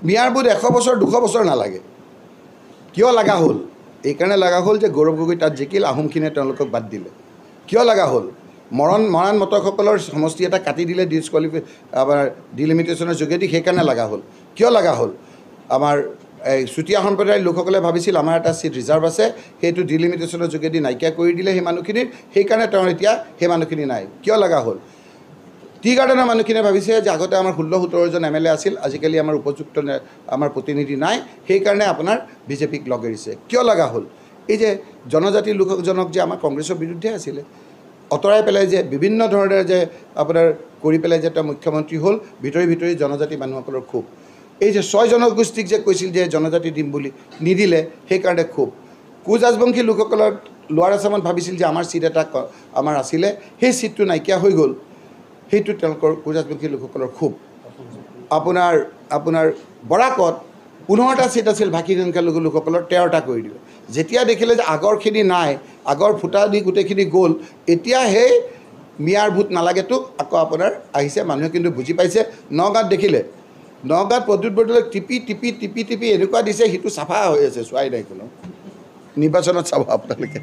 মিয়াৰ বুট 100 বছৰ 200 বছৰ নালাগে কিয় লগা হ'ল এইকাৰণে লগা হ'ল যে গৌৰৱ গগৈ তাত জিকিল আহোমখিনিয়ে তেওঁলোকক বাদ দিলে কিয় লগা হ'ল মৰাণ মটকসকলৰ সমষ্টি এটা কাটি দিলে আমাৰ ডিলিমিটেশ্যনৰ যোগেদি সেইকাৰণে লগা হ'ল কিয় লগা হ'ল আমাৰ এই চুতীয়া সম্প্ৰদায়ৰ লোকসকলে ভাবিছিল আমাৰ এটা চিট ৰিজাৰ্ভ আছে সেইটো ডিলিমিটেশ্যনৰ যোগেদি নাইকিয়া কৰি দিলে সেই মানুহখিনিৰ সেইকাৰণে তেওঁ এতিয়া সেই মানুহখিনি নাই কিয় লগা হ'ল টি গাৰ্ডেনৰ মানুহখিনিয়ে ভাবিছে যে আগতে আমাৰ 16-17জন MLA আছিল আজিকালি আমাৰ উপযুক্ত আমাৰ প্ৰতিনিধি নাই সেইকাৰণে আপোনাৰ বিজেপিক লগ এৰিছে কিয় লগা হ'ল এই যে জনজাতিৰ লোকজনক যে আমাৰ কংগ্ৰেছৰ বিৰুদ্ধে আছিলে অতৰাই পেলাই যে বিভিন্ন ধৰণৰ যে আপোনাৰ কৰি পেলাই যে তেওঁ মুখ্যমন্ত্ৰী হ'ল ভিতৰি জনজাতি মানুহসকলৰ খুব এই যে 6 জনগোষ্ঠীক যে কৈছিল যে জনজাতি দিম বুলি নিদিলে সেইকাৰণে খুব কোচ ৰাজবংশী লোকসকলৰ লোৱাৰ আছামত ভাবিছিল যে আমাৰ চিট এটা আমাৰ আছিলে সেই চিটটো নাইকিয়া হৈ গ'ল সেইটো তেওঁলোকৰ কোচ ৰাজবংশী লোকসকলৰ খুব আপোনাৰ বৰাকত 15টা চিট আছিল ভাষী সংখ্যালঘু লোকসকলৰ 13টা কৰি দিলে যেতিয়া দেখিলে যে আগৰখিনি নাই আগৰ ফুটা দি গোটেইখিনি গ'ল এতিয়া সেই মিয়াৰ ভূত নালাগেতো আকৌ আপোনাৰ আহিছে মানুহে কিন্তু বুজি পাইছে নগাঁৱত দেখিলে নগাঁৱত প্ৰদ্যুৎ বৰদলৈক টিপি এনেকুৱা দিছে সেইটো চাফা হৈ আছে চোৱাই নাই কোনো নিৰ্বাচনত চাব আপোনালোকে